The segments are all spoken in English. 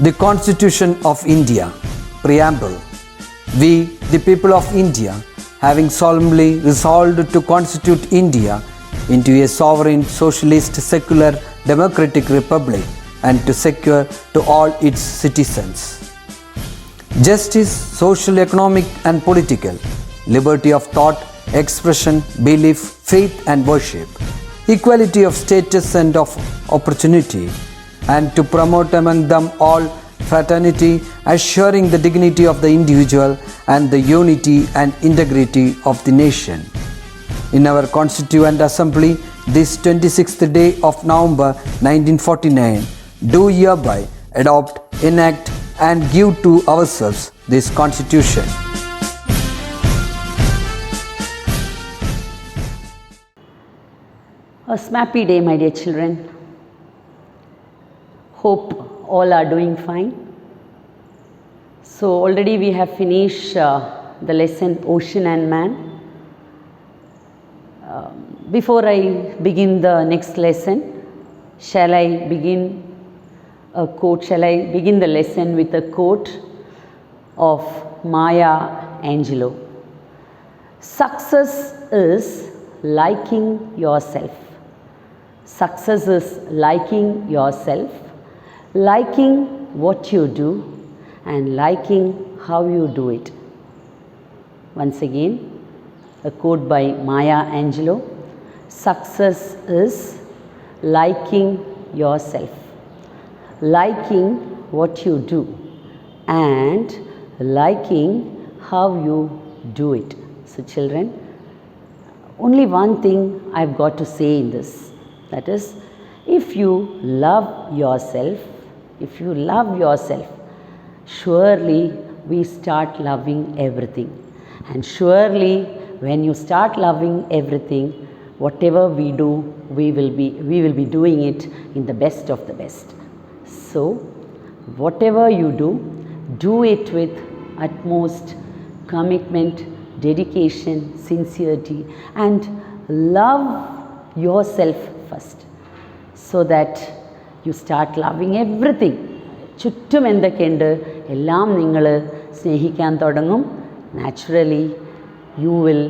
The Constitution of India, Preamble. We, the people of India, having solemnly resolved to constitute India into a sovereign, socialist, secular, democratic republic and to secure to all its citizens justice, social, economic and political, liberty of thought, expression, belief, faith and worship, equality of status and of opportunity, and to promote among them all fraternity, assuring the dignity of the individual and the unity and integrity of the nation. In our Constituent Assembly, this 26th day of November 1949, do hereby adopt, enact and give to ourselves this Constitution. A snappy day, my dear children. Hope all are doing fine. So already we have finished the lesson Ocean and Man. Before I begin the next lesson, shall I begin the lesson with a quote of Maya Angelou. Success is liking yourself. Success is liking yourself, liking what you do and liking how you do it. Once again, a quote by Maya Angelou. Success is liking yourself, liking what you do and liking how you do it. So children, only one thing I've got to say in this. That is, if you love yourself, surely we start loving everything. And surely when you start loving everything, whatever we do, we will be doing it in the best of the best. So, whatever you do it with utmost commitment, dedication, sincerity, and love yourself first, so that you start loving everything. ചുറ്റും എന്തൊക്കെയുണ്ട് എല്ലാം നിങ്ങൾ സ്നേഹിക്കാൻ തുടങ്ങും. Naturally, you will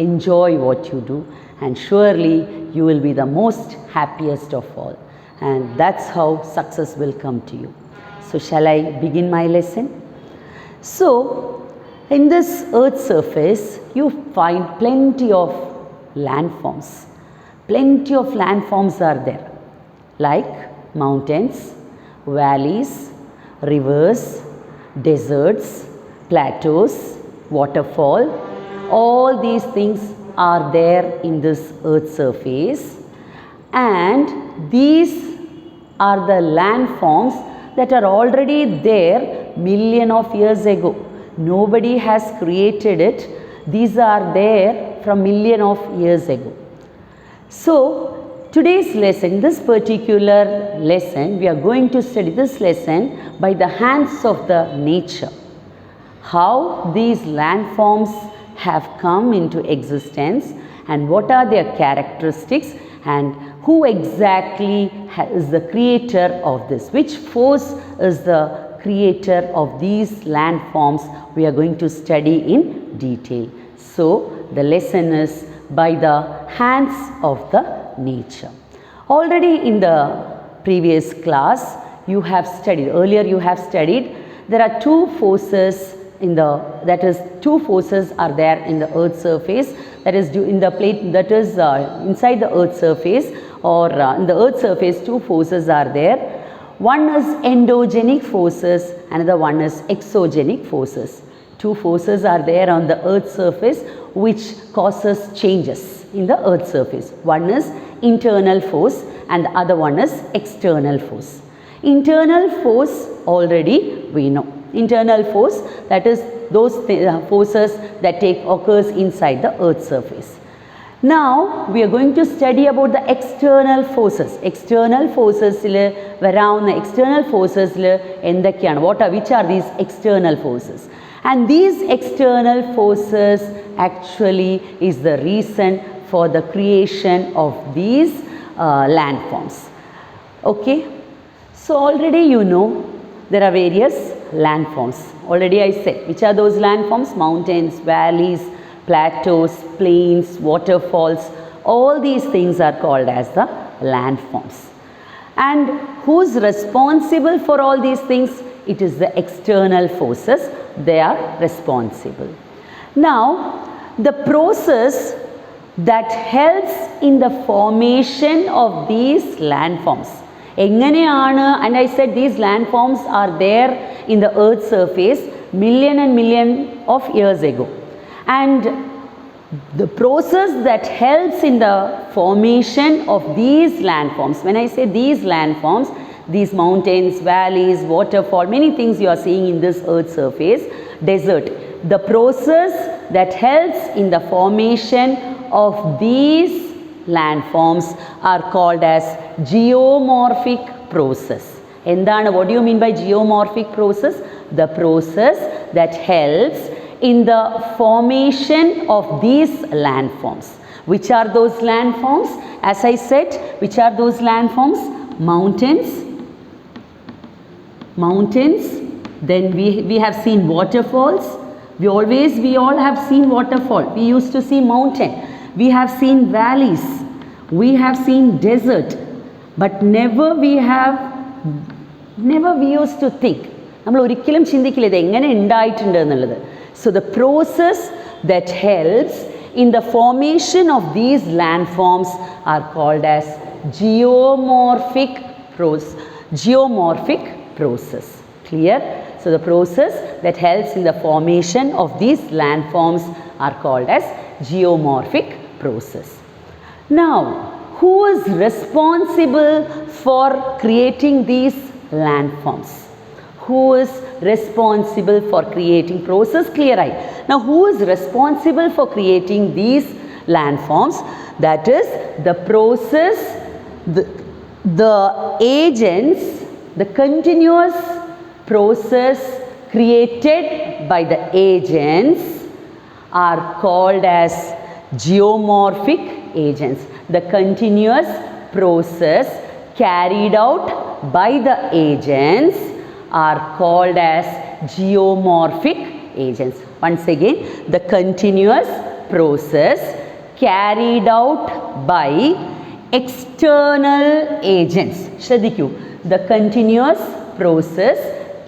enjoy what you do and surely you will be the most happiest of all. And that's how success will come to you. So shall I begin my lesson? So, in this earth's surface, you find plenty of landforms. Plenty of landforms are there, like mountains, valleys, rivers, deserts, plateaus, waterfall. All these things are there in this earth's surface, and these are the landforms that are already there million of years ago. Nobody has created it. These are there from million of years ago. So today's lesson, this particular lesson, we are going to study this lesson by the hands of the nature. How these landforms have come into existence and what are their characteristics and who exactly is the creator of this. Which force is the creator of these landforms we are going to study in detail. So the lesson is by the hands of the nature. Already in the previous class you have studied, earlier you have studied, there are two forces two forces are there in the earth's surface, that is in the plate, that is inside the earth's surface, or in the earth's surface two forces are there. One is endogenic forces, another one is exogenic forces. Two forces are there on the earth's surface which causes changes in the earth's surface. One is internal force and the other one is external force. Internal force already we know. Internal force, that is those forces that occurs inside the earth's surface. Now we are going to study about the external forces. External forces varavunna external forces endakkiyanu, which are these external forces? And these external forces actually is the reason for the creation of these landforms. Okay, so already you know there are various landforms. Already I said, which are those landforms? Mountains, valleys, plateaus, plains, waterfalls, all these things are called as the landforms. And who's responsible for all these things? It is the external forces, they are responsible. Now, the process that helps in the formation of these landforms. എങ്ങനെയാണ്, and I said these landforms are there in the earth's surface million and million of years ago. And the process that helps in the formation of these landforms, when I say these landforms, these mountains, valleys, waterfall, many things you are seeing in this earth's surface, desert. The process that helps in the formation of these landforms are called as geomorphic process. എന്താണ്, what do you mean by geomorphic process? The process that helps in the formation of these landforms. Which are those landforms? As I said, which are those landforms? Mountains, then we have seen waterfalls. We all have seen waterfall. We used to see mountain. We have seen valleys. We have seen desert. But never we used to think. നമ്മൾ ഒരിക്കലും ചിന്തിക്കില്ല ഇത് എങ്ങനെ ഉണ്ടായിട്ടുണ്ട് എന്നുള്ളത്. So the process that helps in the formation of these landforms are called as geomorphic process. Clear? So the process that helps in the formation of these landforms are called as geomorphic process. Now, who is responsible for creating these landforms? Who is responsible for creating process? Clear, right? Now, who is responsible for creating these landforms? That is the process, the agents, the continuous process created by the agents are called as geomorphic agents. The continuous process carried out by the agents are called as geomorphic agents. Once again, the continuous process carried out by external agents. ശ്രദ്ധിക്കൂ, the continuous process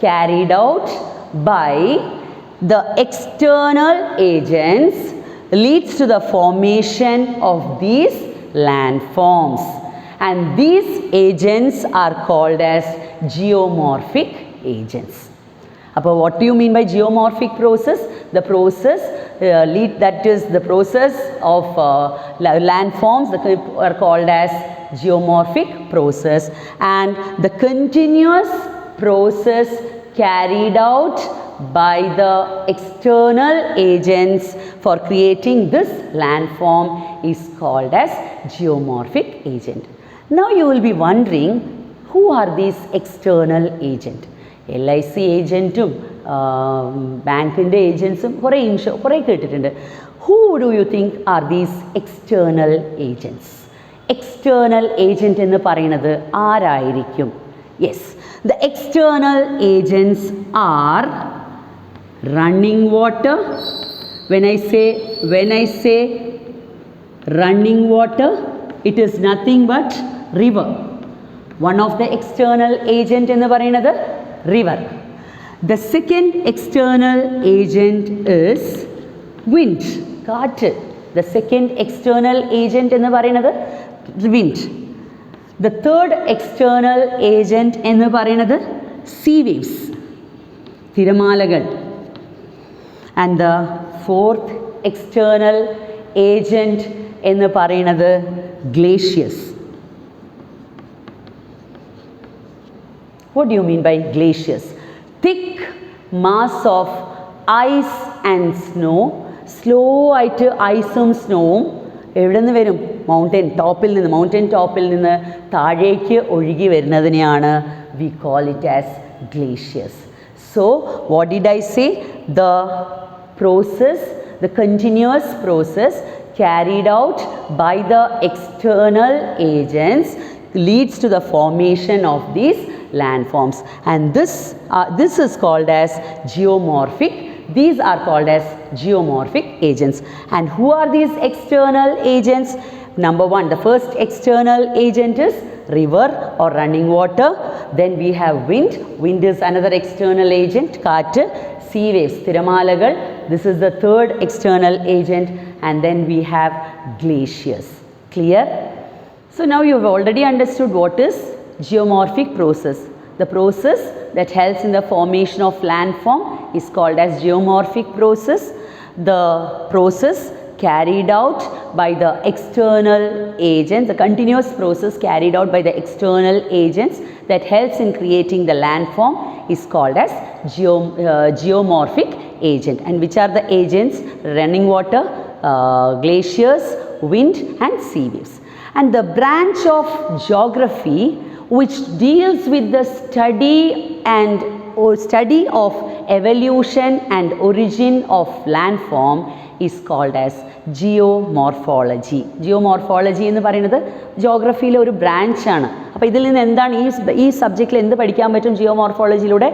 carried out by the external agents leads to the formation of these landforms, and these agents are called as geomorphic agents. Appo what do you mean by geomorphic process? The process that is the process of landforms that are called as geomorphic process, and the continuous process carried out by the external agents for creating this landform is called as geomorphic agent. Now you will be wondering, who are these external agent? LIC agentum, bankinde agentsum കുറേ കേട്ടിട്ടുണ്ട്. Who do you think are these external agents? External agent എന്ന് പറയുന്നത് ആരായിരിക്കും? Yes, the external agents are running water. When I say running water, it is nothing but river. One of the external agent എന്ന് പറയുന്നത് river. The second external agent is wind, കാറ്റ്. The second external agent എന്ന് പറയുന്നത് wind. The third external agent എന്ന് പറയുന്നത് sea waves, തിരമാലകൾ. And the fourth external agent എന്ന് പറയുന്നത് glaciers. What do you mean by glaciers? Thick mass of ice and snow. Slow ആയിട്ട് ഐസും സ്നോവും എവിടെ നിന്ന് വരും? മൗണ്ടൻ ടോപ്പിൽ നിന്ന് താഴേക്ക് ഒഴുകി വരുന്നതിനെയാണ് we call it as glaciers. So what did I say? The process, the continuous process carried out by the external agents leads to the formation of these landforms, and this is called as geomorphic. These are called as geomorphic agents. And who are these external agents? Number one, the first external agent is river or running water. Then we have wind. Wind is another external agent. Kaattu. Sea waves, തിരമാലകൾ. This is the third external agent. And then we have glaciers. Clear? So now you have already understood what is geomorphic process. The process that helps in the formation of landform is called as geomorphic process. The process carried out by the external agents, the continuous process carried out by the external agents that helps in creating the landform is called as geomorphic agent. And which are the agents? Running water, glaciers, wind and sea waves. And the branch of geography which deals with the study of evolution and origin of landform is called as geomorphology. Geomorphology എന്ന് പറയുന്നത് ജോഗ്രഫിയിലെ ഒരു ബ്രാഞ്ചാണ്. അപ്പോൾ ഇതിൽ നിന്ന് എന്താണ് ഈ സബ്ജക്റ്റിൽ എന്ത് പഠിക്കാൻ പറ്റും? ജിയോമോർഫോളജിയിലൂടെ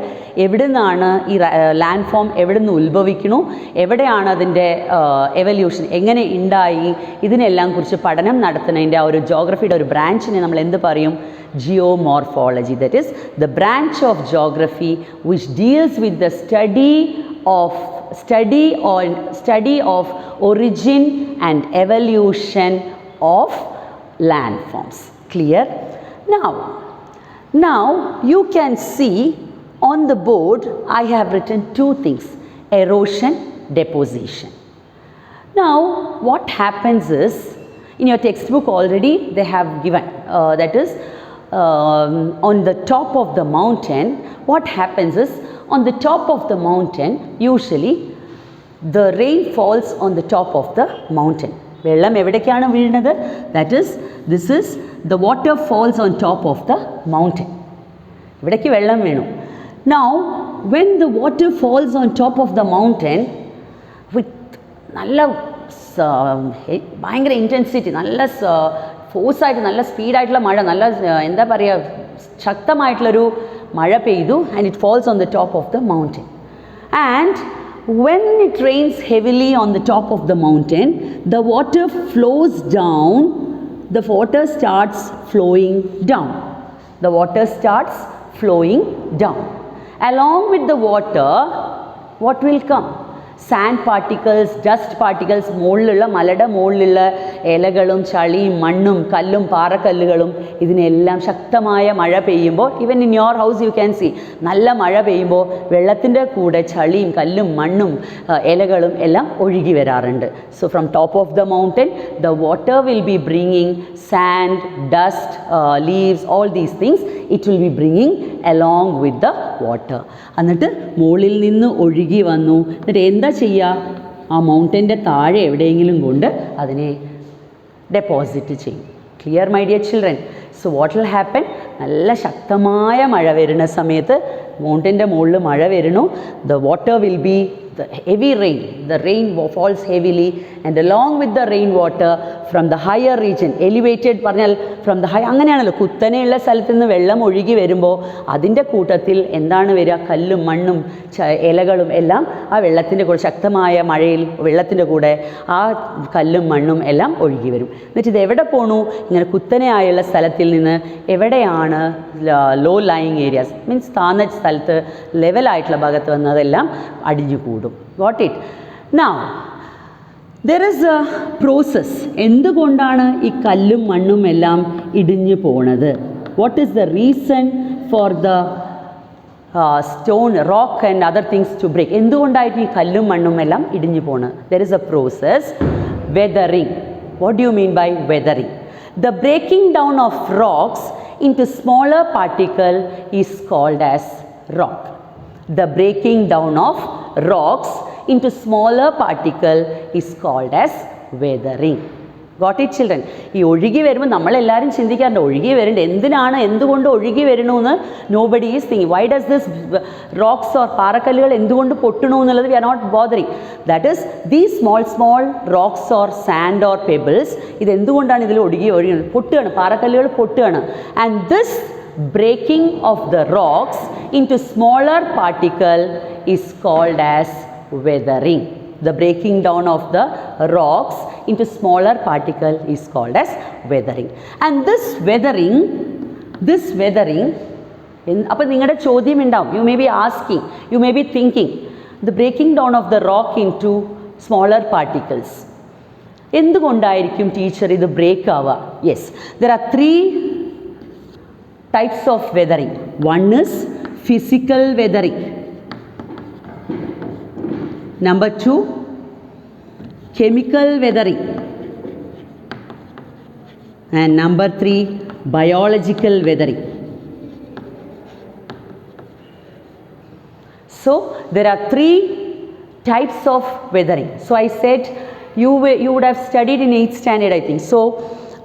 എവിടെ നിന്നാണ് ഈ ലാൻഡ് ഫോം എവിടെ നിന്ന് ഉത്ഭവിക്കണു, എവിടെയാണ് അതിൻ്റെ എവല്യൂഷൻ എങ്ങനെ ഉണ്ടായി, ഇതിനെല്ലാം കുറിച്ച് പഠനം നടത്തുന്നതിൻ്റെ ആ ഒരു ജോഗ്രഫിയുടെ ഒരു ബ്രാഞ്ചിനെ നമ്മൾ എന്ത് പറയും? Geomorphology. That is the branch of geography which deals with the study of origin and evolution of landforms. Clear? Now you can see on the board I have written two things: erosion, deposition. Now what happens is, in your textbook already they have given that is on the top of the mountain, what happens is, on the top of the mountain usually the rain falls on the top of the mountain. വെള്ളം എവിടേക്കാണ് വീഴുന്നത്? That is, this is the water falls on top of the mountain. ഇവിടേക്ക് വെള്ളം വീണു. Now when the water falls on top of the mountain with നല്ല ഭയങ്കര intensity, നല്ല ഫോഴ്സായിട്ട്, നല്ല സ്പീഡായിട്ടുള്ള മഴ, നല്ല എന്താ പറയുക, ശക്തമായിട്ടുള്ളൊരു മഴ പെയ്തു, and it falls on the top of the mountain. And when it rains heavily on the top of the mountain, the water flows down, the water starts flowing down. The water starts flowing down. Along with the water, what will come? Sand particles, dust particles, മുകളിലുള്ള മലയുടെ മുകളിലുള്ള ഇലകളും ചളിയും മണ്ണും കല്ലും പാറക്കല്ലുകളും ഇതിനെല്ലാം ശക്തമായ മഴ പെയ്യുമ്പോൾ, even in your house you can see, നല്ല മഴ പെയ്യുമ്പോൾ വെള്ളത്തിൻ്റെ കൂടെ ചളിയും കല്ലും മണ്ണും ഇലകളും എല്ലാം ഒഴുകി വരാറുണ്ട്. So from top of the mountain the water will be bringing sand, dust, leaves, all these things it will be bringing along with the water. എന്നിട്ട് മുകളിൽ നിന്ന് ഒഴുകി വന്നു, എന്നിട്ട് എന്താ ചെയ്യുക? ആ മൗണ്ടൻ്റെ താഴെ എവിടെയെങ്കിലും കൊണ്ട് അതിനെ ഡെപ്പോസിറ്റ് ചെയ്യും. Clear my dear children? So what will happen? നല്ല ശക്തമായ മഴ വരുന്ന സമയത്ത് മൗണ്ടൻ്റെ മുകളിൽ മഴ വരുന്നു, the water will be the heavy rain, the rain falls heavily, and along with the rain water from the higher region, elevated പറഞ്ഞാൽ from the high, അങ്ങനെയാണല്ലോ, കുത്തനെയുള്ള സ്ഥലത്ത് നിന്ന് വെള്ളം ഒഴുകി വരുമ്പോൾ അതിൻ്റെ കൂട്ടത്തിൽ എന്താണ് വരിക? കല്ലും മണ്ണും ഇലകളും എല്ലാം ആ വെള്ളത്തിൻ്റെ കൂടെ, ശക്തമായ മഴയിൽ വെള്ളത്തിൻ്റെ കൂടെ ആ കല്ലും മണ്ണും എല്ലാം ഒഴുകി വരും. എന്നിട്ട് ഇത് എവിടെ പോണു? ഇങ്ങനെ കുത്തനെയായുള്ള സ്ഥലത്തിൽ നിന്ന് എവിടെയാണ് ലോ ലൈയിങ് ഏരിയാസ്, മീൻസ് താന്ന സ്ഥലത്ത് ലെവലായിട്ടുള്ള ഭാഗത്ത് വന്നതെല്ലാം അടിഞ്ഞു കൂടും. Got it? Now there is a process. എന്തുകൊണ്ടാണ് ഈ കല്ലും മണ്ണും എല്ലാം ഇടിഞ്ഞു പോണത്? What is the reason for the stone, rock and other things to break? എന്തുകൊണ്ടായിട്ട് ഈ കല്ലും മണ്ണും എല്ലാം ഇടിഞ്ഞു പോണത്? There is a process, weathering. What do you mean by weathering? The breaking down of rocks into smaller particle is called as rock. The breaking down of rocks into smaller particle is called as weathering. Got it, children? ഈ ഒഴുകി വരുമ്പോൾ നമ്മളെല്ലാവരും ചിന്തിക്കാറുണ്ട്, ഒഴുകി വരേണ്ട എന്തിനാണ്, എന്തുകൊണ്ട് ഒഴുകി വരണമെന്ന്. Nobody is thinking why does this rocks or പാറക്കല്ലുകൾ എന്തുകൊണ്ട് പൊട്ടണു എന്നുള്ളത് we are not bothering. That is these small rocks or sand or pebbles, ഇത് എന്തുകൊണ്ടാണ് ഇതിൽ ഒഴുകുന്നത്? പൊട്ടുകയാണ്, പാറക്കല്ലുകൾ പൊട്ടുകയാണ്. And this breaking of the rocks into smaller particle is called as weathering. The breaking down of the rocks into smaller particle is called as weathering. And this weathering അപ്പോൾ നിങ്ങളുടെ ചോദ്യം ഉണ്ടാവും, you may be asking, you may be thinking, the breaking down of the rock into smaller particles, എന്തുകൊണ്ടായിരിക്കും teacher ഇത് break ആവുക? Yes, there are 3 types of weathering. One is physical weathering. Number 2, chemical weathering. And number 3, biological weathering. So there are 3 types of weathering. So I said you would have studied in 8th standard, I think. So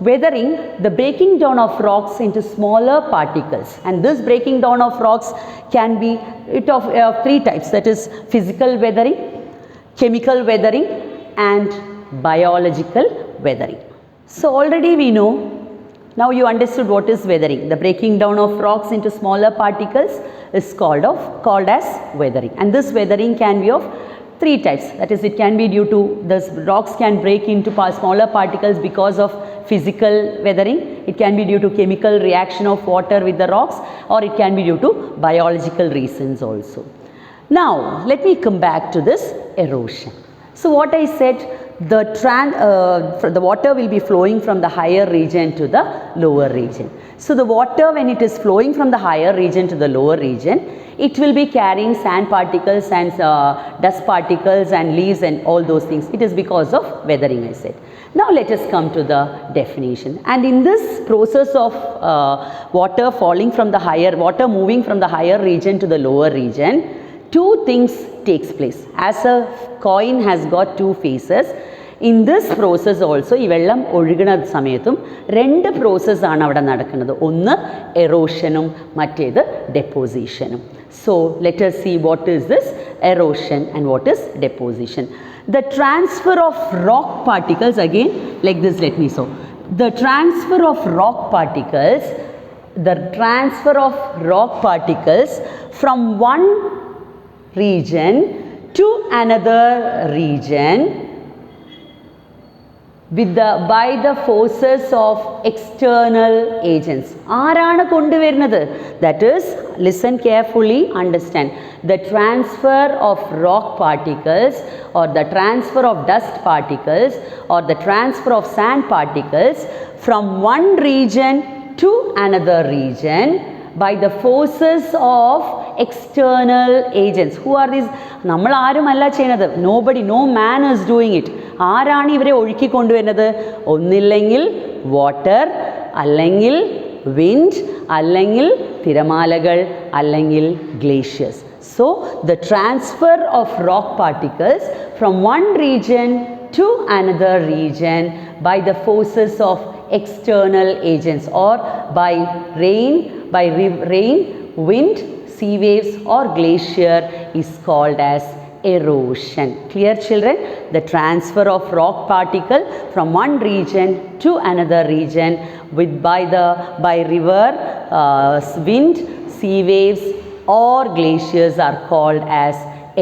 weathering, the breaking down of rocks into smaller particles, and this breaking down of rocks can be of 3 types, that is physical weathering, chemical weathering and biological weathering. So already we know, now you understood what is weathering. The breaking down of rocks into smaller particles is called as weathering, and this weathering can be of 3 types. That is, it can be due to the rocks can break into smaller particles because of physical weathering, it can be due to chemical reaction of water with the rocks, or it can be due to biological reasons also. Now let me come back to this erosion. So what I said, the water will be flowing from the higher region to the lower region. So the water, when it is flowing from the higher region to the lower region, it will be carrying sand particles and dust particles and leaves and all those things. It is because of weathering, I said. Now let us come to the definition. And in this process of water moving from the higher region to the lower region, 2 things takes place. As a coin has got 2 faces, in this process also ഈ വെള്ളം ഒഴുകുന്ന സമയത്തും 2 പ്രോസസ്സാണ് അവിടെ നടക്കുന്നത്. ഒന്ന് എറോഷനും മറ്റേത് ഡെപ്പോസിഷനും. So let us see what is this erosion and what is deposition. The transfer of rock particles, again like this, let me show. The transfer of rock particles from one region to another region by the forces of external agents. ആരാണ് കൊണ്ടുവരുന്നത്? That is, listen carefully, understand. The transfer of rock particles or the transfer of dust particles or the transfer of sand particles from one region to another region by the forces of external agents. Who are these? നമ്മൾ ആരുമല്ല ചെയ്യുന്നത്. Nobody, no man is doing it. ആരാണ് ഇവരെ ഒഴുക്കി കൊണ്ടുവരുന്നത്? ഒന്നില്ലെങ്കിൽ water, അല്ലെങ്കിൽ wind, അല്ലെങ്കിൽ തിരമാലകൾ, അല്ലെങ്കിൽ glaciers. So the transfer of rock particles from one region to another region by the forces of external agents or by rain, wind, sea waves or glacier is called as erosion. Clear, children? The transfer of rock particle from one region to another region by river, wind, sea waves or glaciers are called as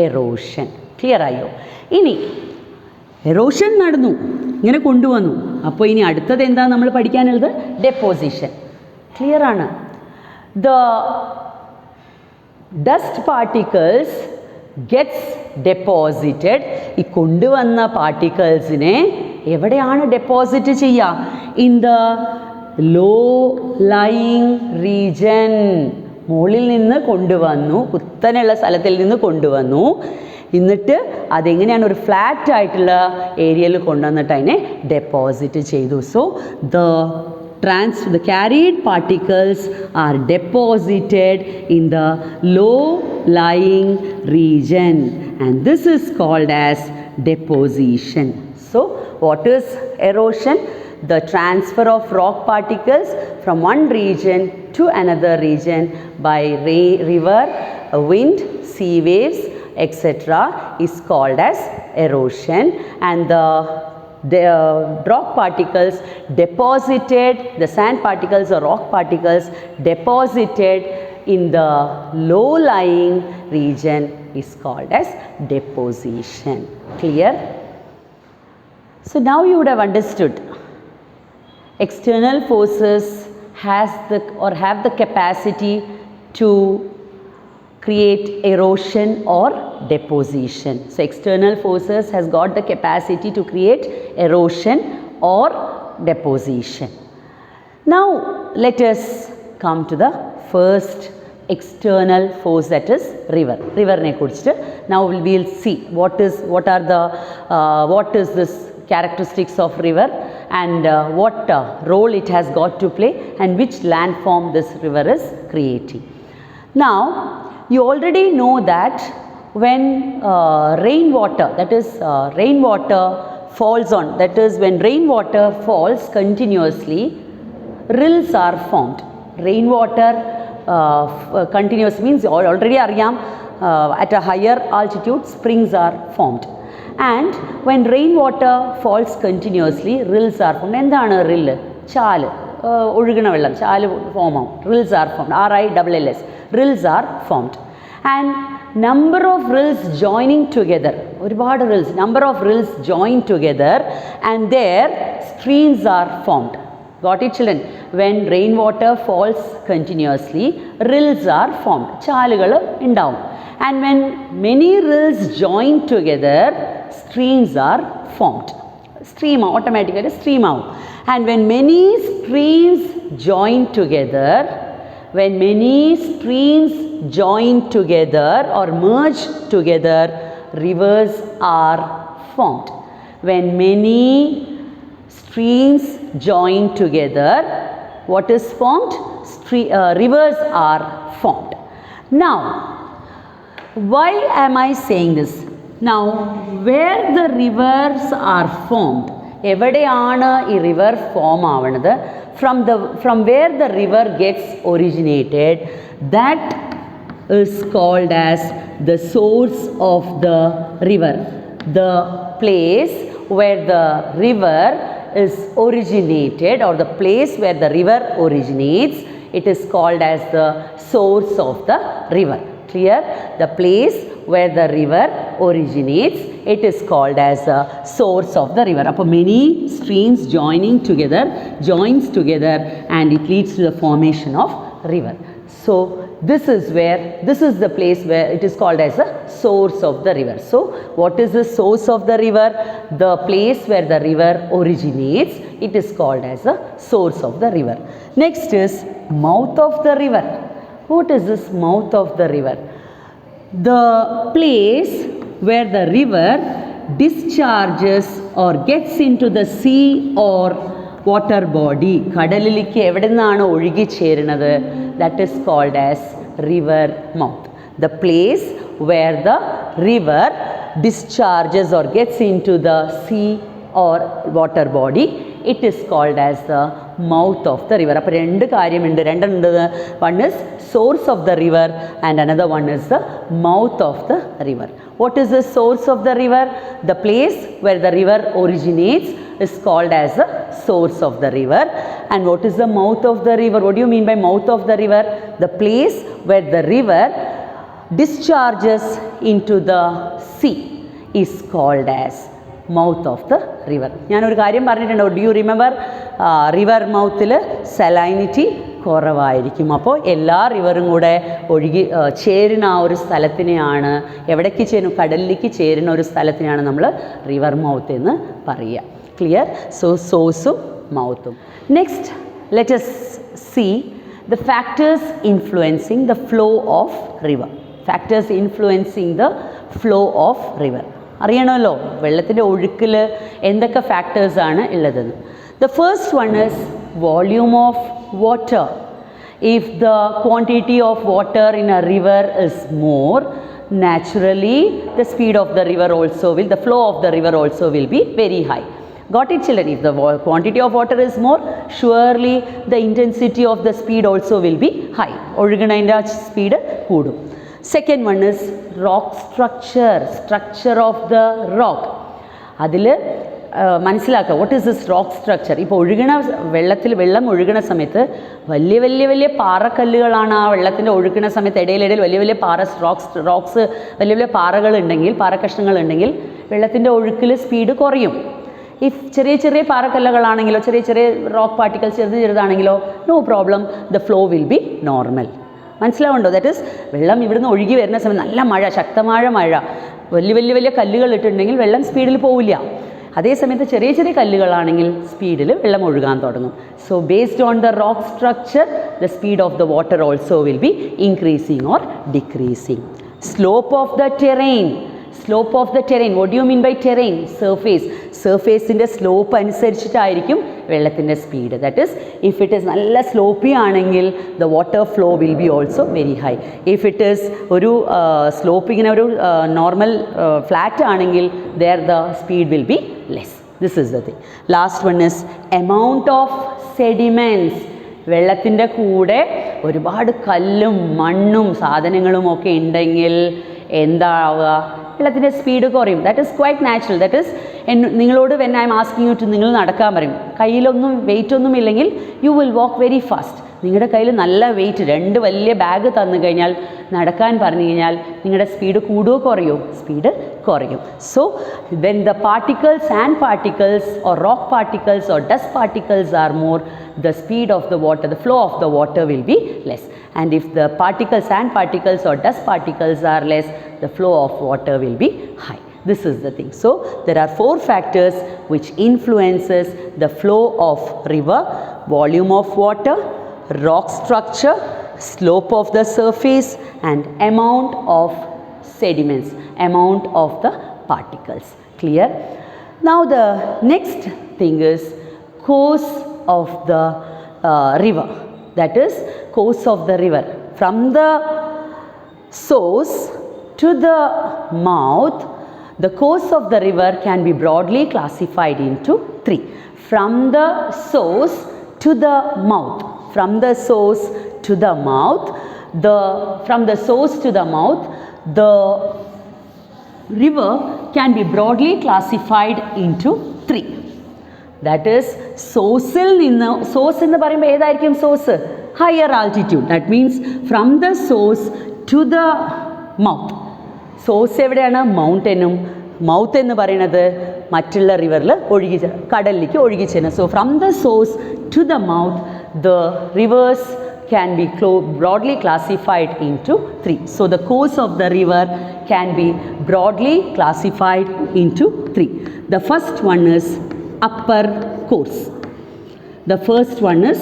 erosion. Clear ayo? Ini erosion നടന്നു, ഇങ്ങനെ കൊണ്ടുവന്നു. അപ്പോൾ ഇനി അടുത്തത് എന്താ നമ്മൾ പഠിക്കാനുള്ളത്? Deposition. Clear ആണ്? The dust particles gets deposited. ഈ കൊണ്ടുവന്ന പാർട്ടിക്കിൾസിനെ എവിടെയാണ് ഡെപ്പോസിറ്റ് ചെയ്യുക? In the low lying region. മുകളിൽ നിന്ന് കൊണ്ടുവന്നു, കുത്തനെയുള്ള സ്ഥലത്തിൽ നിന്ന് കൊണ്ടുവന്നു, എന്നിട്ട് അതെങ്ങനെയാണ് ഒരു ഫ്ലാറ്റ് ആയിട്ടുള്ള ഏരിയയിൽ കൊണ്ടുവന്നിട്ട് അതിനെ ഡെപ്പോസിറ്റ് ചെയ്തു. So the carried particles are deposited in the low lying region, and this is called as deposition. So what is erosion? The transfer of rock particles from one region to another region by river, wind, sea waves, etc. is called as erosion, and the the rock particles deposited, the sand particles or rock particles deposited in the low-lying region is called as deposition. Clear? So now you would have understood external forces have the capacity to create erosion or deposition. So external forces has got the capacity to create erosion or deposition. Now let us come to the first external force, that is river. Now we will see what is this characteristics of river and what role it has got to play and which landform this river is creating. Now you already know that when rainwater, that is rainwater falls on, that is when rainwater falls continuously, rills are formed. Rainwater continuous means already at a higher altitude springs are formed. And when rainwater falls continuously, rills are formed. Endana rill? Chal. Ozhugana vellam. Chal form out. Rills are formed. RILLS. Rills are formed. And number of rills joining together. Number of rills join together and their streams are formed. Got it, children? When rainwater falls continuously, rills are formed. Chalugal indavum. And when many rills join together, streams are formed. Stream automatically stream out. And when many streams join together, or merge together, rivers are formed. When many streams join together, what is formed? Rivers are formed. Now, why am I saying this? Now, where the rivers are formed, evideyana ee river form avanathu, from where the river gets originated, that is called as the source of the river. The place where the river is originated, or the place where the river originates, it is called as the source of the river. Clear? The place where the river originates, it is called as the source of the river. Appo many streams joins together and it leads to the formation of river. So this is the place where it is called as the source of the river. So what is the source of the river? The place where the river originates, it is called as the source of the river. Next is mouth of the river. What is this mouth of the river? The place where the river discharges or gets into the sea or water body. Kadalilikku evidennaanu ozhugi cherunnathu, that is called as river mouth. The place where the river discharges or gets into the sea or water body, it is called as the mouth of the river. One is source of the river and another one is the mouth of the river. What is the source of the river? The place where the river originates is called as the source of the river. And what is the mouth of the river? What do you mean by mouth of the river? The place where the river discharges into the sea is called as mouth of the river. Do you remember river mouth salinity? കുറവായിരിക്കും. അപ്പോൾ എല്ലാ റിവറും കൂടെ ഒഴുകി ചേരുന്ന ആ ഒരു സ്ഥലത്തിനെയാണ്, എവിടേക്ക് ചേരും? കടലിലേക്ക് ചേരുന്ന ഒരു സ്ഥലത്തിനെയാണ് നമ്മൾ റിവർ മൗത്ത് എന്ന് പറയുക. ക്ലിയർ? സോ സോഴ്സും മൗത്തും. Next let us see the factors influencing the flow of river. Factors influencing the flow of river. അറിയണമല്ലോ വെള്ളത്തിൻ്റെ ഒഴുക്കിൽ എന്തൊക്കെ ഫാക്ടേഴ്സാണ് ഉള്ളതെന്ന്. The first one is volume of water. If the quantity of water in a river is more, naturally the speed of the river also will, the flow of the river also will be very high. Got it, children? If the quantity of water is more, surely the intensity of the speed also will be high. Ozhuganayinte speed koodum. Second one is rock structure, structure of the rock. Adile മനസ്സിലാക്കുക what is this rock structure. ഇപ്പോൾ ഒഴുകണ വെള്ളം ഒഴുകണ സമയത്ത് വലിയ പാറക്കല്ലുകളാണ് ആ വെള്ളത്തിൻ്റെ ഒഴുകണ സമയത്ത് ഇടയിലിടയിൽ വലിയ rocks വലിയ പാറകളുണ്ടെങ്കിൽ പാറക്കഷ്ണങ്ങളുണ്ടെങ്കിൽ വെള്ളത്തിൻ്റെ ഒഴുക്കിൽ സ്പീഡ് കുറയും. ഇഫ് ചെറിയ പാറക്കല്ലുകളാണെങ്കിലോ ചെറിയ റോക്ക് പാർട്ടിക്കൽസ് ചെറുതാണെങ്കിലോ no problem, the flow will be normal. മനസ്സിലാവുണ്ടോ? ദാറ്റ് ഈസ് വെള്ളം ഇവിടുന്ന് ഒഴുകി വരുന്ന സമയത്ത് നല്ല മഴ, ശക്തമായ മഴ, വലിയ കല്ലുകൾ ഇട്ടിട്ടുണ്ടെങ്കിൽ വെള്ളം സ്പീഡിൽ പോവില്ല. അതേസമയത്ത് ചെറിയ കല്ലുകളാണെങ്കിൽ സ്പീഡിൽ വെള്ളം ഒഴുകാൻ തുടങ്ങും. So based on the rock structure the speed of the water also will be increasing or decreasing. Slope of the terrain. Slope of the terrain, what you mean by terrain? സർഫേസിൻ്റെ സ്ലോപ്പ് അനുസരിച്ചിട്ടായിരിക്കും വെള്ളത്തിൻ്റെ speed. That is if it is നല്ല slopey ആണെങ്കിൽ the water flow will be also very high. If it is ഒരു slope ഇങ്ങനെ ഒരു normal flat ആണെങ്കിൽ there the speed will be less. This is the thing. Last one is amount of sediments. വെള്ളത്തിൻ്റെ കൂടെ ഒരുപാട് കല്ലും മണ്ണും സാധനങ്ങളും ഒക്കെ ഉണ്ടെങ്കിൽ എന്താവുക? വെള്ളത്തിൻ്റെ സ്പീഡ് കുറയും. That is quite natural. That is നിങ്ങളോട് when I am asking you to നിങ്ങൾ നടക്കാൻ പറയും, കയ്യിലൊന്നും വെയിറ്റ് ഒന്നും ഇല്ലെങ്കിൽ you will walk very fast. നിങ്ങളുടെ കയ്യിൽ നല്ല വെയിറ്റ് 2 വലിയ ബാഗ് തന്നു കഴിഞ്ഞാൽ നടക്കാൻ പറഞ്ഞു കഴിഞ്ഞാൽ നിങ്ങളുടെ സ്പീഡ് കൂടുകയോ കുറയോ? സ്പീഡ് കുറയും. So when the particles or rock particles or dust particles are more, the speed of the water, the flow of the water will be less. And if the sand particles or dust particles are less, the flow of water will be high. This is the thing. So there are 4 factors which influences the flow of river: volume of water, rock structure, slope of the surface, and amount of sediments, amount of the particles. Clear? Now the next thing is course of the river. That is course of the river from the source to the mouth. The course of the river can be broadly classified into 3. From the source to the mouth. From the source to the mouth. From the source to the mouth, the river can be broadly classified into 3. That is സോഴ്സിൽ നിന്ന്, source എന്ന് പറയുമ്പോൾ ഏതായിരിക്കും source? Higher altitude. That means from the source to the mouth. Source എവിടെയാണ്? മൗണ്ടനും. Mouth എന്ന് പറയുന്നത് മറ്റുള്ള റിവറിൽ കടലിലേക്ക് ഒഴുകിച്ചേരുന്നത്. So from the source to the mouth the rivers can be broadly classified into 3. So the course of the river can be broadly classified into 3. The first one is upper course. The first one is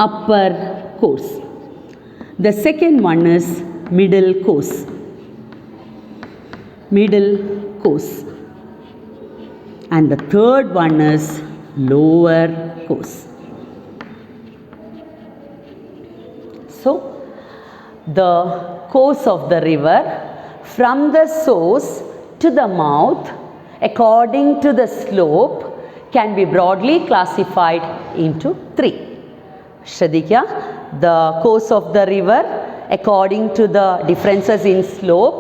upper course. The second one is middle course. Middle course. And the third one is lower course. So the course of the river from the source to the mouth according to the slope can be broadly classified into 3. Shradhika, the course of the river according to the differences in slope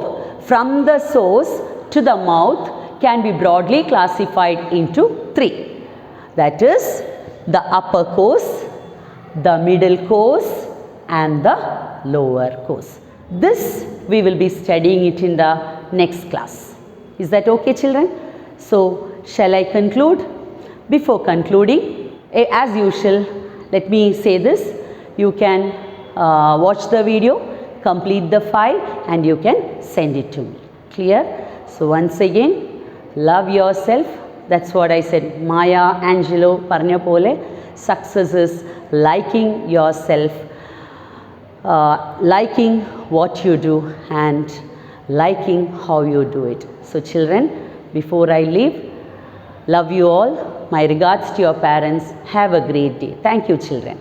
from the source to the mouth can be broadly classified into 3. That is the upper course, the middle course, and the lower course. This we will be studying it in the next class. Is that okay, children? So shall I conclude? Before concluding, as usual, let me say this: you can watch the video, complete the file, and you can send it to me. Clear? So once again, love yourself. That's what I said. Maya Angelou parnya pole, success is liking yourself, liking what you do and liking how you do it. So children, before I leave, love you all. My regards to your parents. Have a great day. Thank you, children.